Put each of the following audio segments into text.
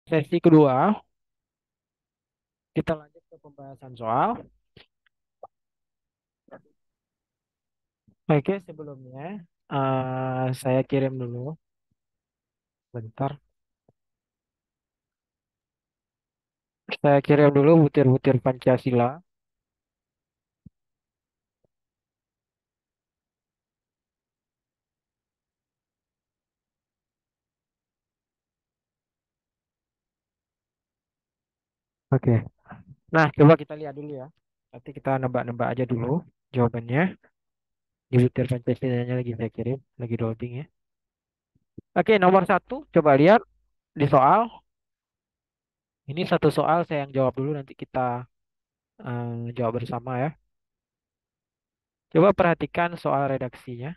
Sesi kedua, kita lanjut ke pembahasan soal. Oke, sebelumnya saya kirim dulu, bentar. Saya kirim dulu butir-butir Pancasila. Oke. Nah, coba kita lihat dulu ya. Nanti kita nebak-nebak aja dulu jawabannya. Di butir Pancasilanya lagi saya kirim, lagi loading ya. Oke, nomor satu, coba lihat di soal. Ini satu soal saya yang jawab dulu, nanti kita jawab bersama ya. Coba perhatikan soal redaksinya.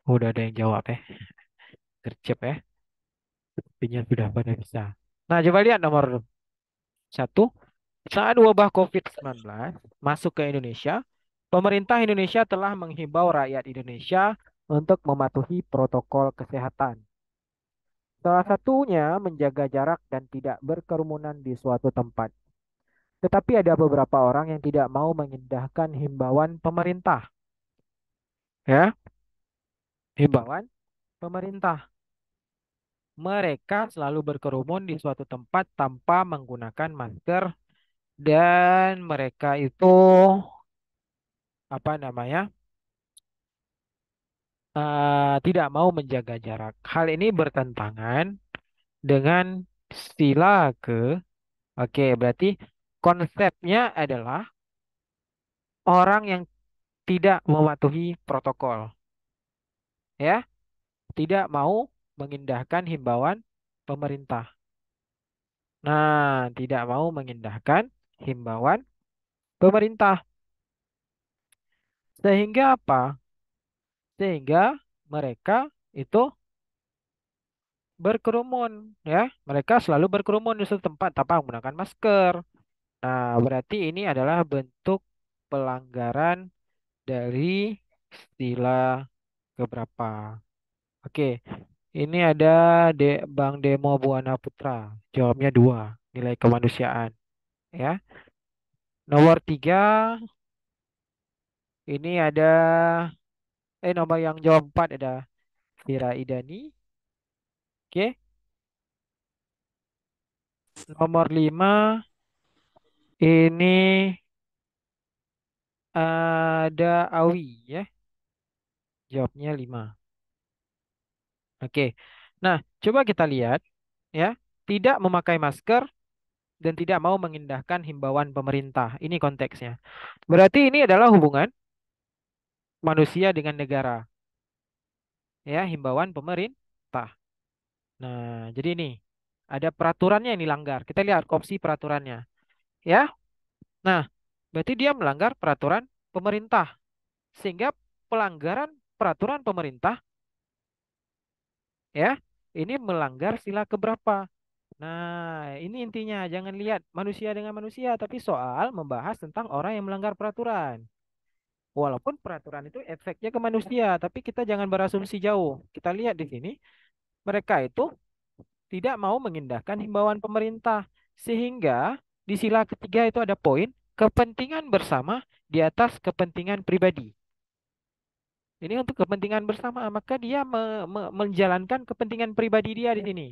Udah ada yang jawab ya. Gercep ya. Sepertinya sudah pada bisa. Nah, coba lihat nomor satu. Saat wabah COVID-19 masuk ke Indonesia, pemerintah Indonesia telah menghimbau rakyat Indonesia untuk mematuhi protokol kesehatan. Salah satunya menjaga jarak dan tidak berkerumunan di suatu tempat. Tetapi ada beberapa orang yang tidak mau mengindahkan himbauan pemerintah. Ya, himbauan pemerintah. Mereka selalu berkerumun di suatu tempat tanpa menggunakan masker dan mereka itu apa namanya? Tidak mau menjaga jarak. Hal ini bertentangan dengan sila ke. Oke, berarti konsepnya adalah orang yang tidak mematuhi protokol, ya, tidak mau mengindahkan himbauan pemerintah. Nah, tidak mau mengindahkan himbauan pemerintah. Sehingga apa? Sehingga mereka itu berkerumun, ya. Mereka selalu berkerumun di suatu tempat tanpa menggunakan masker. Nah, berarti ini adalah bentuk pelanggaran dari sila keberapa? Oke, ini ada Bang Demo Buana Putra. Jawabnya dua, nilai kemanusiaan. Ya, nomor tiga, ini ada nomor yang jawab empat ada Vira Idani. Oke, nomor lima, ini ada Awi ya. Jawabnya lima. Oke. Nah, coba kita lihat ya. Tidak memakai masker dan tidak mau mengindahkan himbauan pemerintah. Ini konteksnya. Berarti ini adalah hubungan manusia dengan negara, ya, himbauan pemerintah. Nah, jadi ini ada peraturannya yang dilanggar. Kita lihat opsi peraturannya, ya. Nah, berarti dia melanggar peraturan pemerintah, sehingga pelanggaran peraturan pemerintah, ya, ini melanggar sila keberapa? Nah, ini intinya. Jangan lihat manusia dengan manusia, tapi soal membahas tentang orang yang melanggar peraturan. Walaupun peraturan itu efeknya ke manusia, tapi kita jangan berasumsi jauh. Kita lihat di sini, mereka itu tidak mau mengindahkan himbauan pemerintah. Sehingga di sila ketiga itu ada poin kepentingan bersama di atas kepentingan pribadi. Ini untuk kepentingan bersama, maka dia menjalankan kepentingan pribadi dia di sini.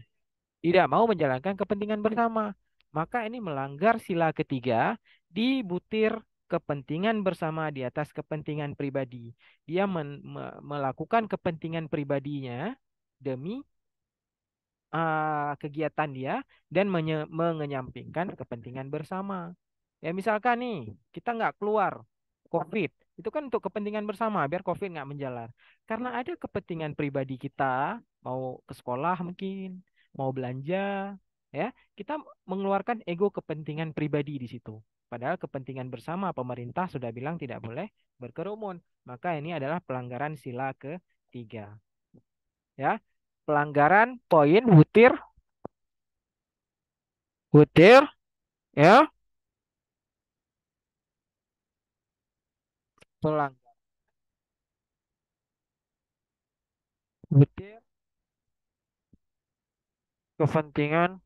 Tidak mau menjalankan kepentingan bersama. Maka ini melanggar sila ketiga di butir kepentingan bersama di atas kepentingan pribadi. Dia melakukan kepentingan pribadinya demi kegiatan dia dan mengenyampingkan kepentingan bersama. Ya misalkan nih, kita nggak keluar COVID, itu kan untuk kepentingan bersama biar COVID nggak menjalar. Karena ada kepentingan pribadi kita, mau ke sekolah mungkin, mau belanja, ya kita mengeluarkan ego kepentingan pribadi di situ. Padahal kepentingan bersama pemerintah sudah bilang tidak boleh berkerumun. Maka ini adalah pelanggaran sila ketiga. Ya, pelanggaran poin butir butir ya, pelang butir kepentingan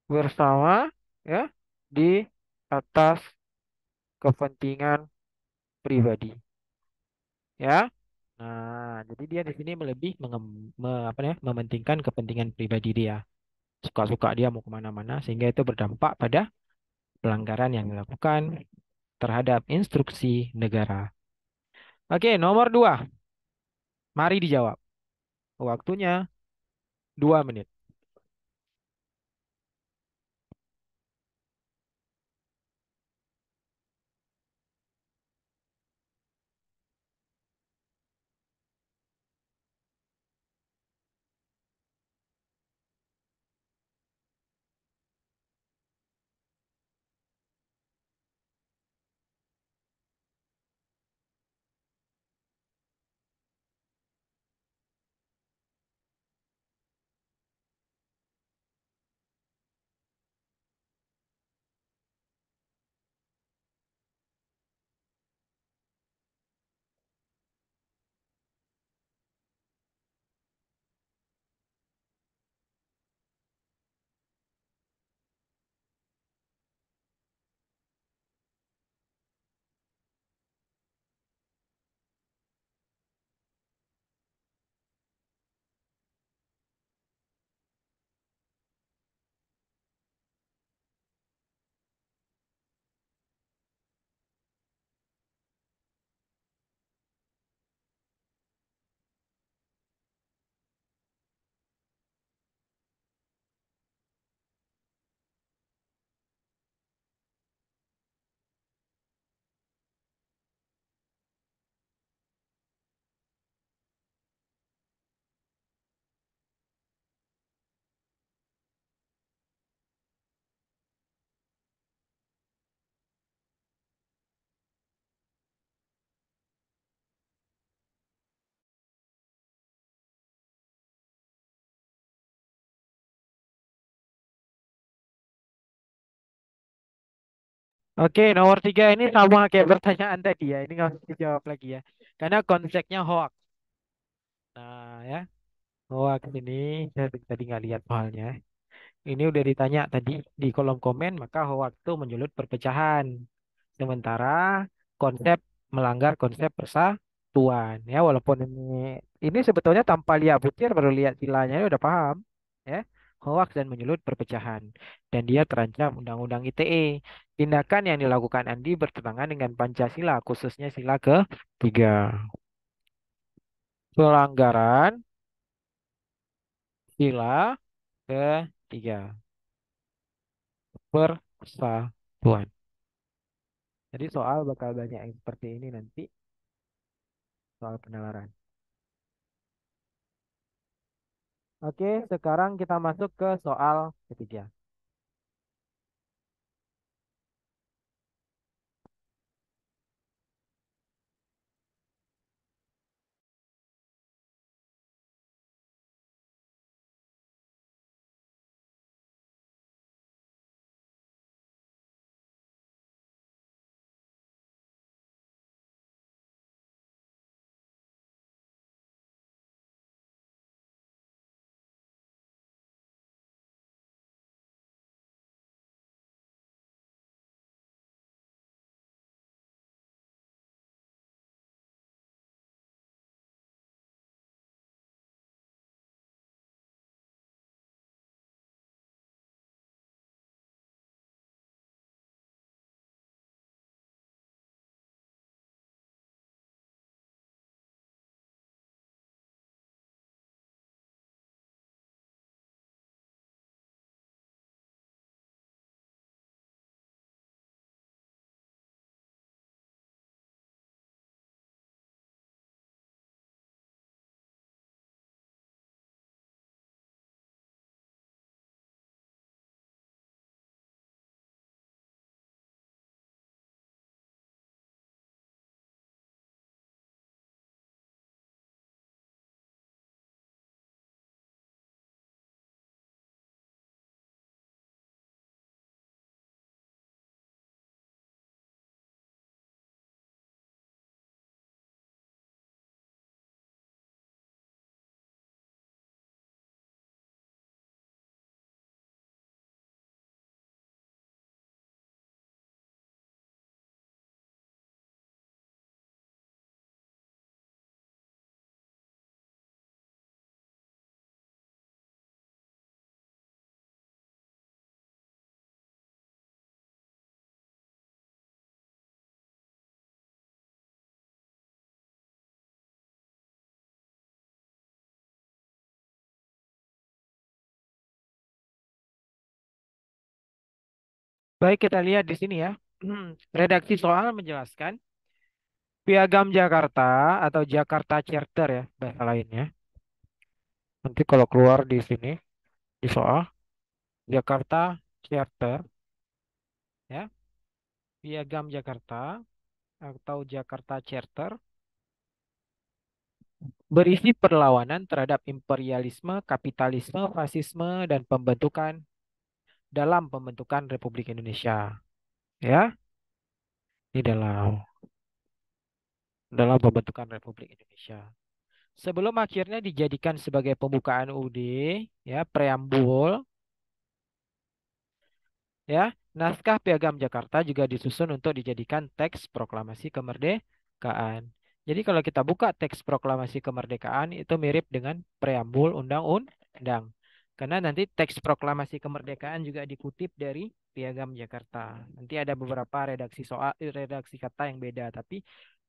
bersama ya di atas kepentingan pribadi ya. Nah, jadi dia di sini lebih apa ya, mementingkan kepentingan pribadi dia. Suka-suka dia mau kemana-mana sehingga itu berdampak pada pelanggaran yang dilakukan terhadap instruksi negara. Oke, nomor dua. Mari dijawab. Waktunya 2 menit. Oke, nomor tiga ini sama kayak pertanyaan tadi ya. Ini nggak usah dijawab lagi ya. Karena konsepnya hoax. Nah ya, hoax ini saya tadi nggak lihat soalnya. Ini udah ditanya tadi di kolom komen, maka hoax itu menyulut perpecahan. Sementara konsep melanggar konsep persatuan. Ya, walaupun ini sebetulnya tanpa lihat butir baru lihat silanya udah paham. Ya, hoax dan menyulut perpecahan. Dan dia terancam Undang-Undang ITE. Tindakan yang dilakukan Andi bertentangan dengan Pancasila, khususnya sila ketiga. Pelanggaran sila ketiga. Persatuan. Jadi soal bakal banyak yang seperti ini nanti soal penalaran. Oke, sekarang kita masuk ke soal ketiga. Baik, kita lihat di sini ya. Redaksi soal menjelaskan Piagam Jakarta atau Jakarta Charter ya bahasa lainnya. Nanti kalau keluar di sini di soal Jakarta Charter ya, Piagam Jakarta atau Jakarta Charter berisi perlawanan terhadap imperialisme, kapitalisme, fasisme dan pembentukan Republik Indonesia. Ya, ini dalam pembentukan Republik Indonesia. Sebelum akhirnya dijadikan sebagai pembukaan UUD, ya, preambul. Ya, naskah Piagam Jakarta juga disusun untuk dijadikan teks proklamasi kemerdekaan. Jadi kalau kita buka teks proklamasi kemerdekaan itu mirip dengan preambul undang-undang. Karena nanti teks proklamasi kemerdekaan juga dikutip dari Piagam Jakarta. Nanti ada beberapa redaksi kata yang beda, tapi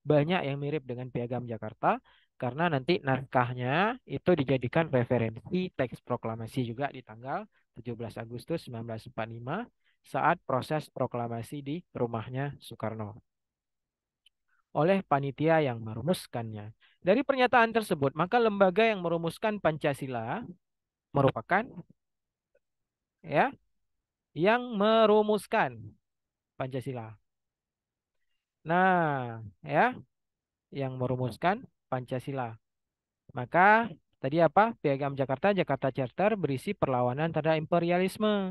banyak yang mirip dengan Piagam Jakarta karena nanti naskahnya itu dijadikan referensi teks proklamasi juga di tanggal 17 Agustus 1945 saat proses proklamasi di rumahnya Soekarno oleh panitia yang merumuskannya. Dari pernyataan tersebut, maka lembaga yang merumuskan Pancasila merupakan ya yang merumuskan Pancasila. Nah, ya, yang merumuskan Pancasila. Maka tadi apa? Piagam Jakarta, Jakarta Charter berisi perlawanan terhadap imperialisme.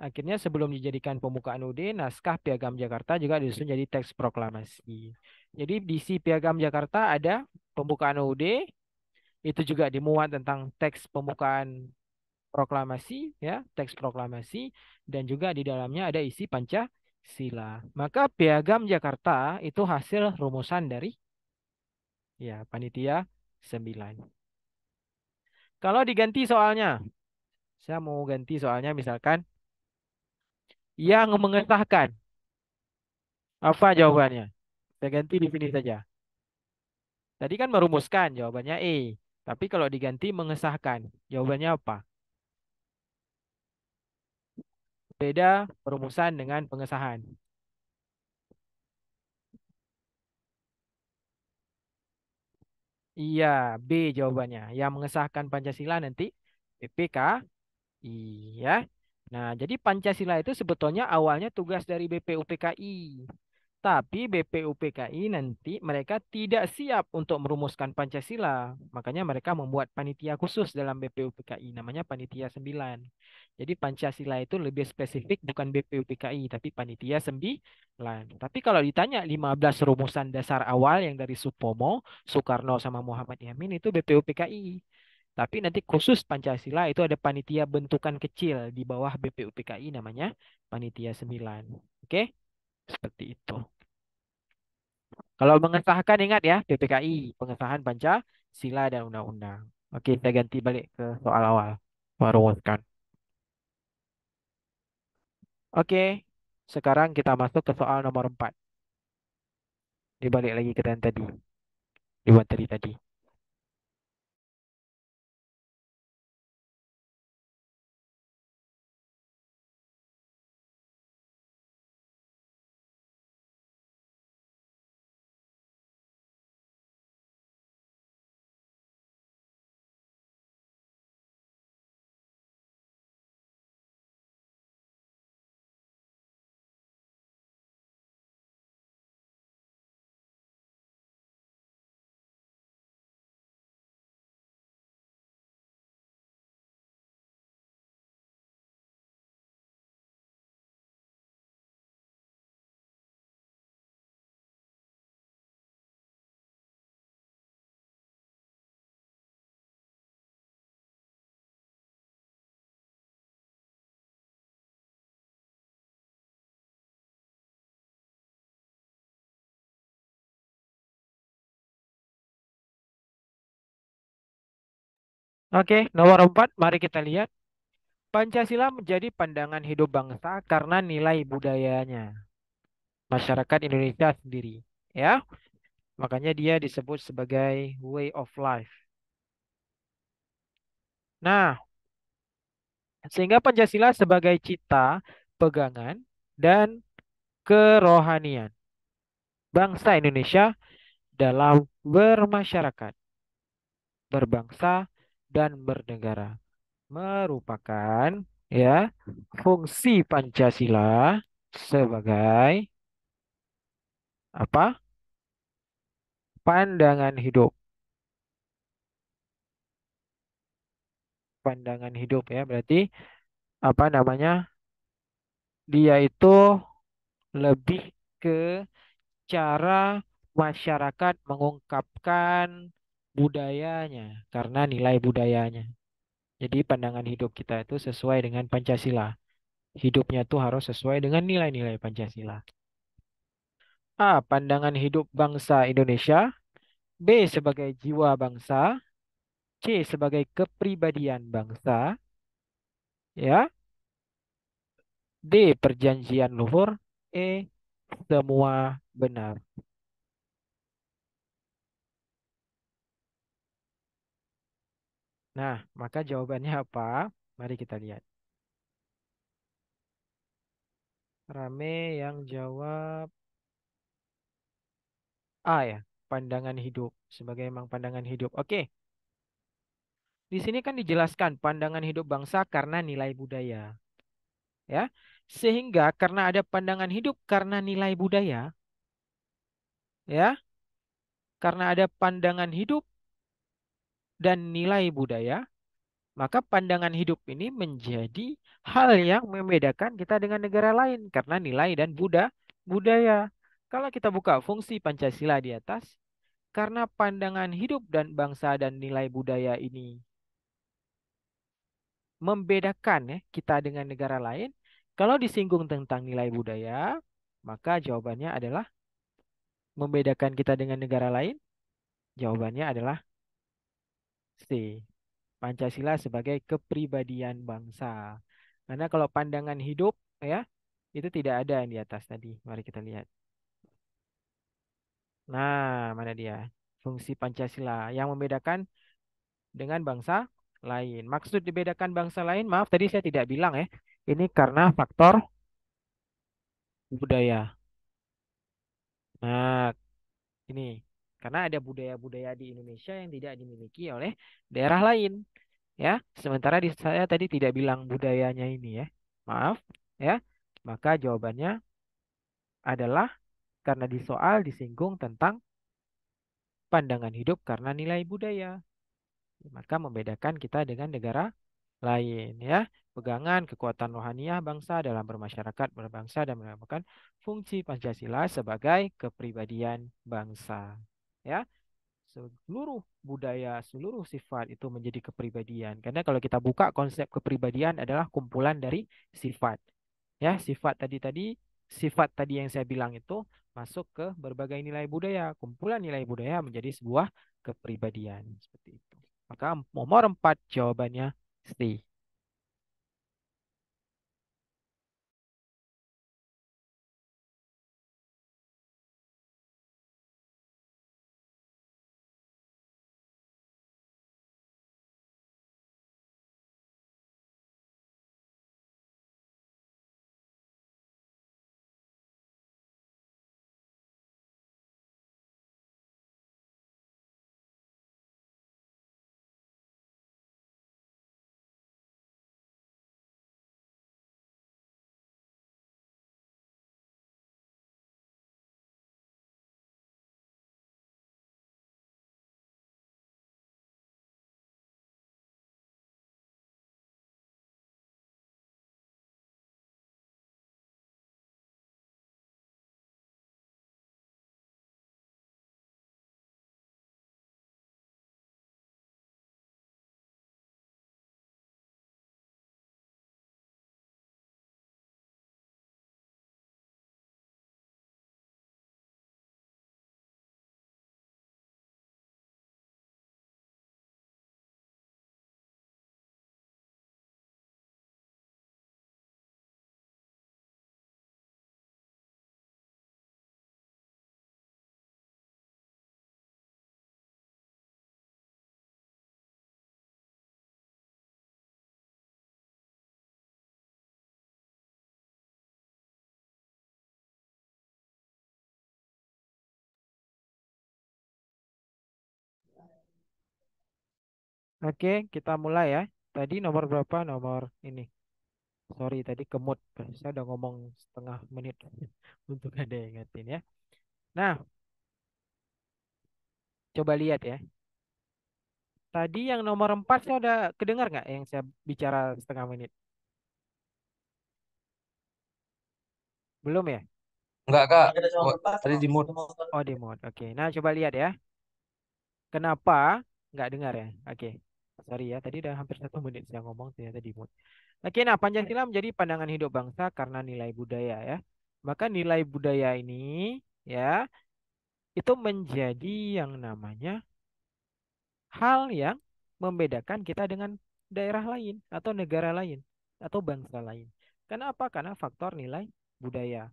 Akhirnya sebelum dijadikan pembukaan UUD, naskah Piagam Jakarta juga disusun jadi teks proklamasi. Jadi di isi Piagam Jakarta ada pembukaan UUD, itu juga dimuat tentang teks pembukaan proklamasi, ya, teks proklamasi, dan juga di dalamnya ada isi Pancasila. Maka Piagam Jakarta itu hasil rumusan dari ya panitia 9. Kalau diganti soalnya, saya mau ganti soalnya misalkan yang mengesahkan. Apa jawabannya? Saya ganti di sini saja. Tadi kan merumuskan, jawabannya E. Tapi kalau diganti mengesahkan, jawabannya apa? Beda perumusan dengan pengesahan. Iya, B jawabannya. Yang mengesahkan Pancasila nanti BPKI ya. Nah, jadi Pancasila itu sebetulnya awalnya tugas dari BPUPKI. Tapi BPUPKI nanti mereka tidak siap untuk merumuskan Pancasila. Makanya mereka membuat panitia khusus dalam BPUPKI, namanya Panitia 9. Jadi Pancasila itu lebih spesifik bukan BPUPKI, tapi Panitia 9. Tapi kalau ditanya 15 rumusan dasar awal yang dari Supomo, Soekarno sama Muhammad Yamin itu BPUPKI. Tapi nanti khusus Pancasila itu ada panitia bentukan kecil di bawah BPUPKI namanya Panitia 9. Oke? Seperti itu. Kalau mengesahkan ingat ya, PPKI, pengesahan Pancasila dan undang-undang. Oke, kita ganti balik ke soal awal. Merumuskan. Oke, sekarang kita masuk ke soal nomor 4. Dibalik lagi ke yang tadi, di materi tadi. Oke, nomor 4, mari kita lihat. Pancasila menjadi pandangan hidup bangsa karena nilai budayanya. Masyarakat Indonesia sendiri. Ya, makanya dia disebut sebagai way of life. Nah, sehingga Pancasila sebagai cita pegangan dan kerohanian bangsa Indonesia dalam bermasyarakat, berbangsa, dan bernegara merupakan ya fungsi Pancasila sebagai apa? Pandangan hidup. Pandangan hidup ya, berarti apa namanya? Dia itu lebih ke cara masyarakat mengungkapkan budayanya karena nilai budayanya. Jadi pandangan hidup kita itu sesuai dengan Pancasila. Hidupnya tuh harus sesuai dengan nilai-nilai Pancasila. A. Pandangan hidup bangsa Indonesia. B. Sebagai jiwa bangsa. C. Sebagai kepribadian bangsa. Ya. D. Perjanjian luhur. E. Semua benar. Nah, maka jawabannya apa? Mari kita lihat. Rame yang jawab A ya. Pandangan hidup. Sebagai emang pandangan hidup. Oke. Di sini kan dijelaskan pandangan hidup bangsa karena nilai budaya. Ya. Sehingga karena ada pandangan hidup karena nilai budaya. Ya. Karena ada pandangan hidup dan nilai budaya. Maka pandangan hidup ini menjadi hal yang membedakan kita dengan negara lain karena nilai dan budaya. Kalau kita buka fungsi Pancasila di atas, karena pandangan hidup dan bangsa dan nilai budaya ini membedakan ya kita dengan negara lain. Kalau disinggung tentang nilai budaya, maka jawabannya adalah membedakan kita dengan negara lain. Jawabannya adalah C. Pancasila sebagai kepribadian bangsa. Karena kalau pandangan hidup ya itu tidak ada yang di atas tadi. Mari kita lihat. Nah, mana dia? Fungsi Pancasila yang membedakan dengan bangsa lain. Maksud dibedakan bangsa lain, maaf tadi saya tidak bilang ya. Ini karena faktor budaya. Nah, ini karena ada budaya-budaya di Indonesia yang tidak dimiliki oleh daerah lain. Ya, sementara di saya tadi tidak bilang budayanya ini ya. Maaf ya. Maka jawabannya adalah karena di soal disinggung tentang pandangan hidup karena nilai budaya. Maka membedakan kita dengan negara lain ya. Pegangan kekuatan rohaniah bangsa dalam bermasyarakat, berbangsa dan merupakan fungsi Pancasila sebagai kepribadian bangsa. Ya. Seluruh budaya, seluruh sifat itu menjadi kepribadian. Karena kalau kita buka konsep kepribadian adalah kumpulan dari sifat. Ya, sifat tadi yang saya bilang itu masuk ke berbagai nilai budaya. Kumpulan nilai budaya menjadi sebuah kepribadian seperti itu. Maka nomor 4 jawabannya C. Oke, kita mulai ya. Tadi nomor berapa? Nomor ini. Sorry, tadi kemut. Saya udah ngomong setengah menit untuk ada yang ingetin ya. Nah, coba lihat ya. Tadi yang nomor 4 saya udah kedengar nggak yang saya bicara setengah menit? Belum ya? Enggak, Kak. Tadi di mood. Oh, di mode. Oke. Nah, coba lihat ya. Kenapa nggak dengar ya? Oke. Sorry ya, tadi udah hampir 1 menit saya ngomong ternyata di mute. Oke, nah Pancasila menjadi pandangan hidup bangsa karena nilai budaya ya. Maka nilai budaya ini ya itu menjadi yang namanya hal yang membedakan kita dengan daerah lain atau negara lain atau bangsa lain. Kenapa? Karena faktor nilai budaya.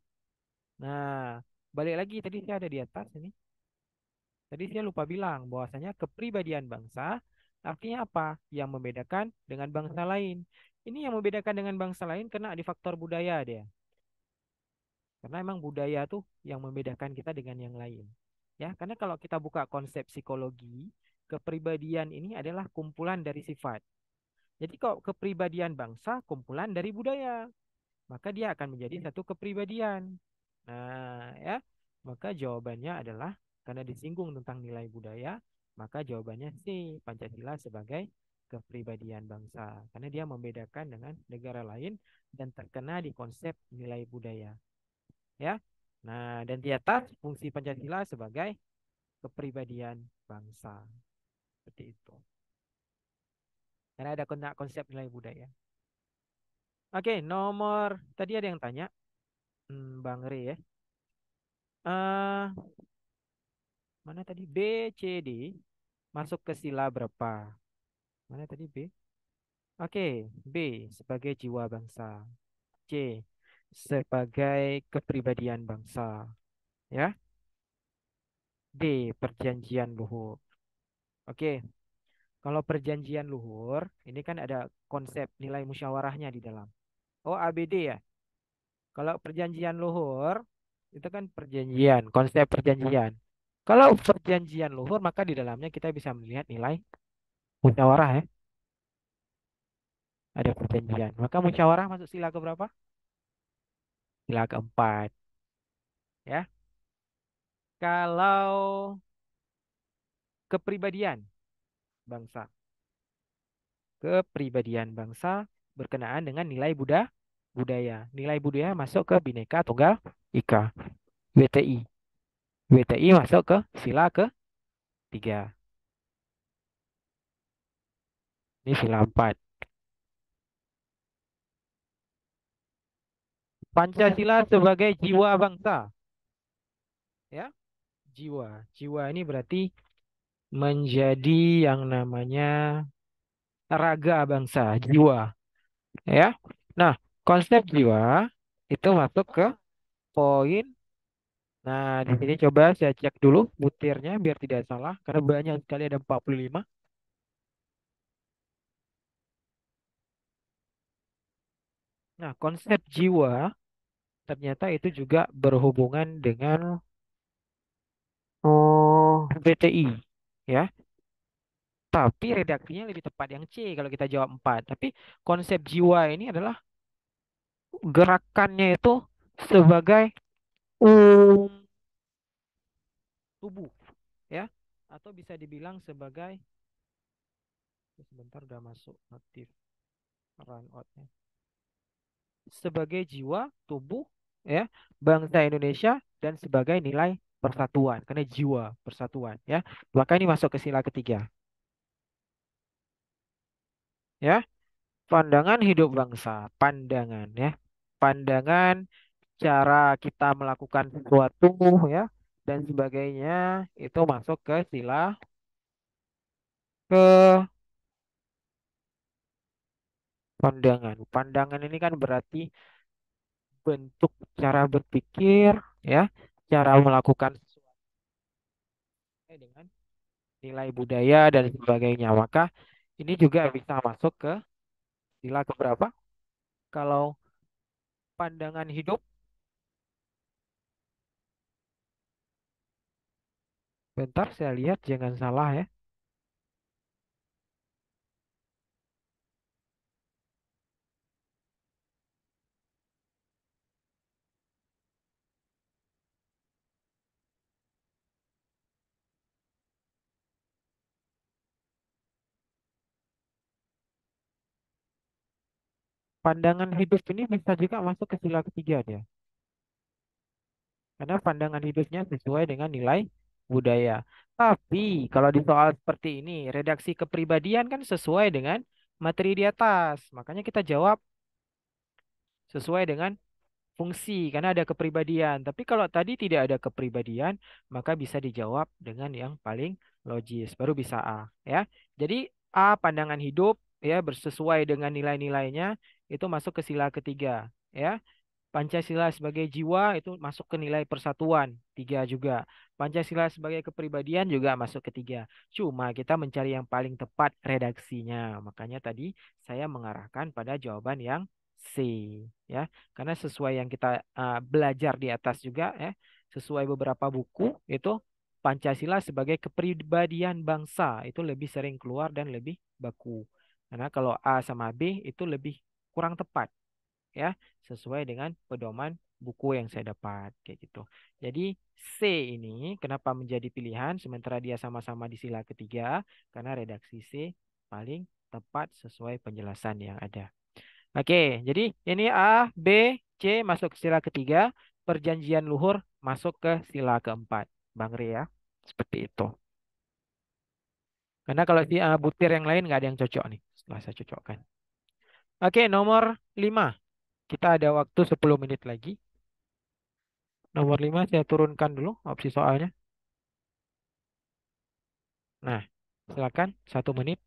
Nah, balik lagi tadi saya ada di atas ini. Tadi saya lupa bilang bahwasanya kepribadian bangsa artinya apa? Yang membedakan dengan bangsa lain. Ini yang membedakan dengan bangsa lain kena di faktor budaya dia. Karena emang budaya tuh yang membedakan kita dengan yang lain. Ya, karena kalau kita buka konsep psikologi, kepribadian ini adalah kumpulan dari sifat. Jadi kalau kepribadian bangsa kumpulan dari budaya, maka dia akan menjadi satu kepribadian. Nah, ya, maka jawabannya adalah karena disinggung tentang nilai budaya, maka jawabannya C, Pancasila sebagai kepribadian bangsa. Karena dia membedakan dengan negara lain dan terkena di konsep nilai budaya. Ya, nah dan di atas fungsi Pancasila sebagai kepribadian bangsa. Seperti itu. Karena ada konsep nilai budaya. Oke, nomor tadi ada yang tanya, Bang Re ya. eh Mana tadi B, C, D masuk ke sila berapa? Mana tadi B? Oke, B sebagai jiwa bangsa, C sebagai kepribadian bangsa, ya. D perjanjian luhur. Oke, kalau perjanjian luhur ini kan ada konsep nilai musyawarahnya di dalam. Oh, ABD ya. Kalau perjanjian luhur itu kan perjanjian, konsep perjanjian. Kalau perjanjian luhur maka di dalamnya kita bisa melihat nilai musyawarah ya. Ada perjanjian. Maka musyawarah masuk sila ke berapa? Sila keempat. Ya. Kalau kepribadian bangsa. Kepribadian bangsa berkenaan dengan nilai budaya. Nilai budaya masuk ke Bhinneka Tunggal Ika. BTI. BTI masuk ke sila ketiga. Ini sila 4. Pancasila sebagai jiwa bangsa. Ya, jiwa. Jiwa ini berarti menjadi yang namanya raga bangsa, jiwa. Ya. Nah, konsep jiwa itu masuk ke poin. Nah, di sini coba saya cek dulu butirnya biar tidak salah karena banyak sekali ada 45. Nah, konsep jiwa ternyata itu juga berhubungan dengan BTI ya. Tapi redaksinya lebih tepat yang C kalau kita jawab 4. Tapi konsep jiwa ini adalah gerakannya itu sebagai um, tubuh ya atau bisa dibilang sebagai sebentar udah masuk notif run out-nya. Sebagai jiwa tubuh ya bangsa Indonesia dan sebagai nilai persatuan karena jiwa persatuan ya maka ini masuk ke sila ketiga ya pandangan hidup bangsa pandangan ya pandangan cara kita melakukan sesuatu ya dan sebagainya itu masuk ke sila ke pandangan. Pandangan ini kan berarti bentuk cara berpikir ya, cara melakukan sesuatu dengan nilai budaya dan sebagainya. Maka ini juga bisa masuk ke sila keberapa? Kalau pandangan hidup, bentar saya lihat jangan salah ya. pandangan hidup ini bisa juga masuk ke sila ketiga dia. Karena pandangan hidupnya sesuai dengan nilai budaya. Tapi kalau di soal seperti ini, redaksi kepribadian kan sesuai dengan materi di atas. Makanya kita jawab sesuai dengan fungsi karena ada kepribadian. Tapi kalau tadi tidak ada kepribadian, maka bisa dijawab dengan yang paling logis, baru bisa A, ya. Jadi A pandangan hidup ya bersesuai dengan nilai-nilainya itu masuk ke sila ketiga, ya. Pancasila sebagai jiwa itu masuk ke nilai persatuan, tiga juga. Pancasila sebagai kepribadian juga masuk ke tiga. Cuma kita mencari yang paling tepat redaksinya. Makanya tadi saya mengarahkan pada jawaban yang C, ya. Karena sesuai yang kita belajar di atas juga, ya, sesuai beberapa buku itu Pancasila sebagai kepribadian bangsa itu lebih sering keluar dan lebih baku. Karena kalau A sama B itu lebih kurang tepat, ya, sesuai dengan pedoman buku yang saya dapat kayak gitu. Jadi C ini kenapa menjadi pilihan sementara dia sama-sama di sila ketiga karena redaksi C paling tepat sesuai penjelasan yang ada. Oke, jadi ini A, B, C masuk ke sila ketiga, perjanjian luhur masuk ke sila keempat. Bang Ria, seperti itu. Karena kalau di butir yang lain nggak ada yang cocok nih, setelah saya cocokkan. Oke, nomor 5. Kita ada waktu 10 menit lagi. Nomor 5 saya turunkan dulu opsi soalnya. Nah, silakan 1 menit.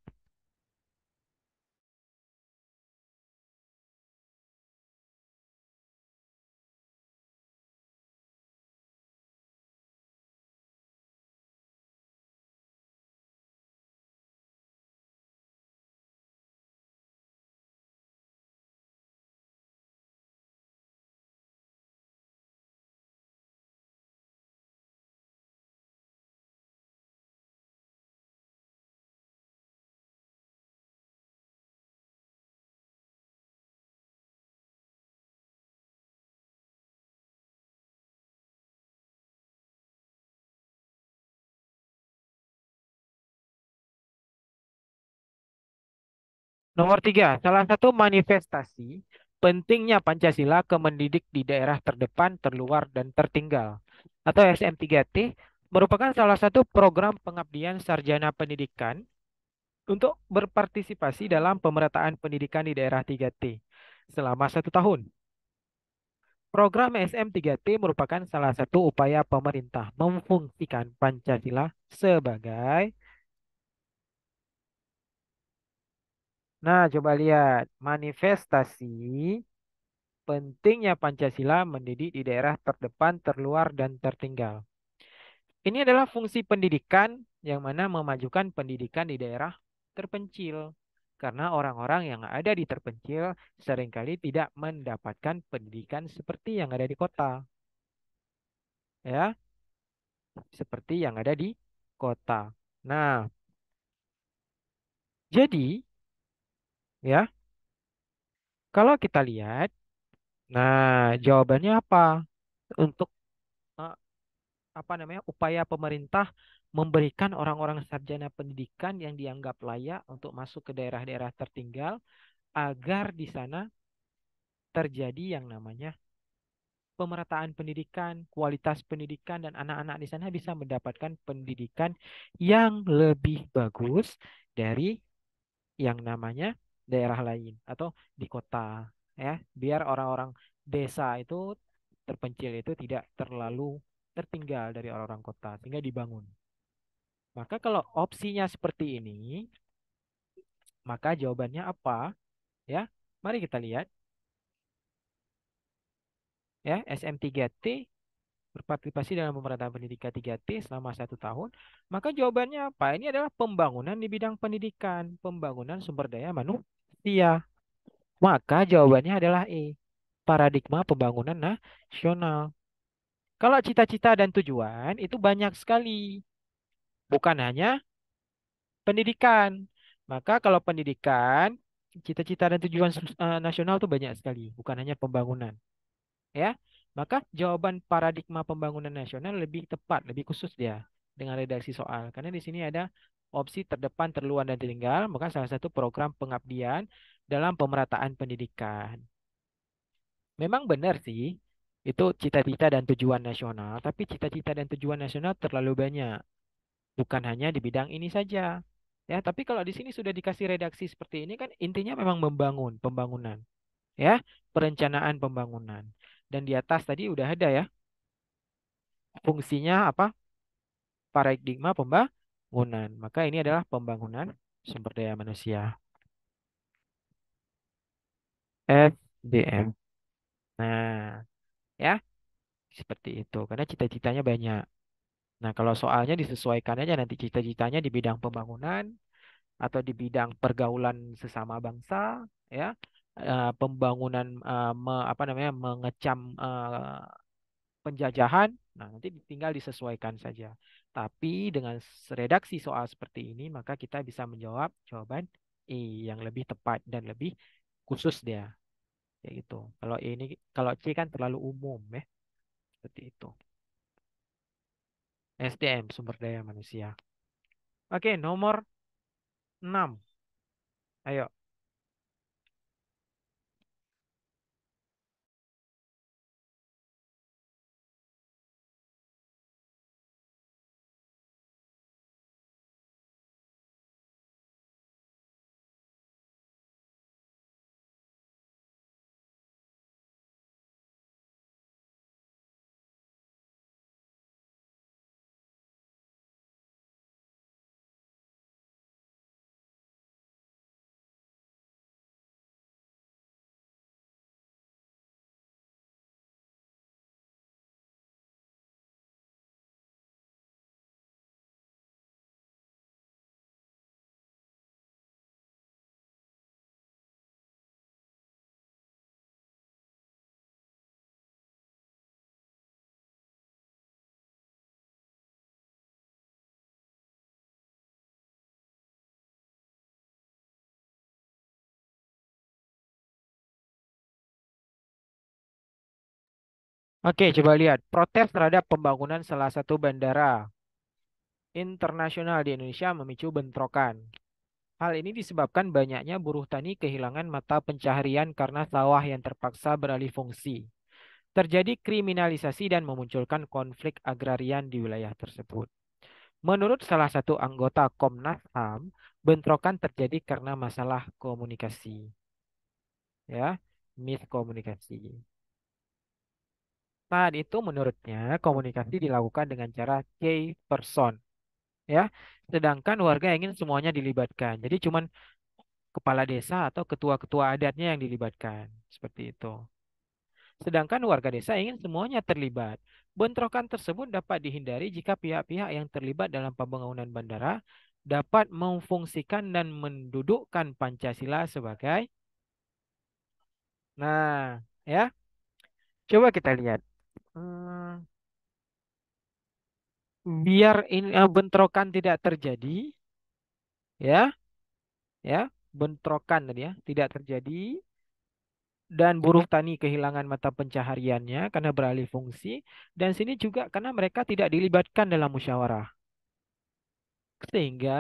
Nomor 3, salah satu manifestasi pentingnya Pancasila ke mendidik di daerah terdepan, terluar, dan tertinggal atau SM3T merupakan salah satu program pengabdian sarjana pendidikan untuk berpartisipasi dalam pemerataan pendidikan di daerah 3T selama 1 tahun. Program SM3T merupakan salah satu upaya pemerintah memfungsikan Pancasila sebagai. Nah, coba lihat manifestasi pentingnya Pancasila mendidik di daerah terdepan, terluar, dan tertinggal. Ini adalah fungsi pendidikan yang mana memajukan pendidikan di daerah terpencil. Karena orang-orang yang ada di terpencil seringkali tidak mendapatkan pendidikan seperti yang ada di kota. Ya, seperti yang ada di kota. Nah, jadi ya, kalau kita lihat, nah jawabannya apa? Untuk eh, apa namanya upaya pemerintah memberikan orang-orang sarjana pendidikan yang dianggap layak untuk masuk ke daerah-daerah tertinggal agar di sana terjadi yang namanya pemerataan pendidikan, kualitas pendidikan dan anak-anak di sana bisa mendapatkan pendidikan yang lebih bagus dari yang namanya daerah lain atau di kota, ya, biar orang-orang desa itu terpencil itu tidak terlalu tertinggal dari orang-orang kota sehingga dibangun. Maka kalau opsinya seperti ini, maka jawabannya apa? Ya, mari kita lihat, ya, SM3T berpartisipasi dalam pemerataan pendidikan 3T selama 1 tahun. Maka jawabannya apa? Ini adalah pembangunan di bidang pendidikan, pembangunan sumber daya manusia. Maka jawabannya adalah E, paradigma pembangunan nasional. Kalau cita-cita dan tujuan itu banyak sekali, bukan hanya pendidikan. Maka kalau pendidikan, cita-cita dan tujuan nasional itu banyak sekali, bukan hanya pembangunan. Ya, maka jawaban paradigma pembangunan nasional lebih tepat, lebih khusus dia dengan redaksi soal. Karena di sini ada opsi terdepan, terluar, dan tertinggal, maka salah satu program pengabdian dalam pemerataan pendidikan. Memang benar sih, itu cita-cita dan tujuan nasional, tapi cita-cita dan tujuan nasional terlalu banyak, bukan hanya di bidang ini saja. Ya, tapi kalau di sini sudah dikasih redaksi seperti ini kan intinya memang membangun, pembangunan, ya, perencanaan pembangunan. Dan di atas tadi udah ada ya, fungsinya apa? Paradigma pembangunan. Maka ini adalah pembangunan sumber daya manusia, SDM. Nah, ya, seperti itu. Karena cita-citanya banyak. Nah, kalau soalnya disesuaikan aja nanti cita-citanya di bidang pembangunan atau di bidang pergaulan sesama bangsa, ya, pembangunan, apa namanya, mengecam penjajahan. Nah, nanti tinggal disesuaikan saja. Tapi dengan redaksi soal seperti ini, maka kita bisa menjawab jawaban E yang lebih tepat dan lebih khusus dia, kayak gitu. Kalau E ini, kalau C kan terlalu umum ya, seperti itu. SDM, sumber daya manusia. Oke, nomor 6. Ayo. Oke, coba lihat. Protes terhadap pembangunan salah satu bandara internasional di Indonesia memicu bentrokan. Hal ini disebabkan banyaknya buruh tani kehilangan mata pencaharian karena sawah yang terpaksa beralih fungsi. Terjadi kriminalisasi dan memunculkan konflik agrarian di wilayah tersebut. Menurut salah satu anggota Komnas HAM, bentrokan terjadi karena masalah komunikasi, ya, miskomunikasi. Saat itu menurutnya komunikasi dilakukan dengan cara key person, ya. Sedangkan warga ingin semuanya dilibatkan. Jadi cuman kepala desa atau ketua-ketua adatnya yang dilibatkan, seperti itu. Sedangkan warga desa ingin semuanya terlibat. Bentrokan tersebut dapat dihindari jika pihak-pihak yang terlibat dalam pembangunan bandara dapat memfungsikan dan mendudukkan Pancasila sebagai. Nah, ya, coba kita lihat. Hmm, biar ini bentrokan tidak terjadi, ya, ya, bentrokan tadi ya tidak terjadi dan buruh tani kehilangan mata pencahariannya karena beralih fungsi dan sini juga karena mereka tidak dilibatkan dalam musyawarah. Sehingga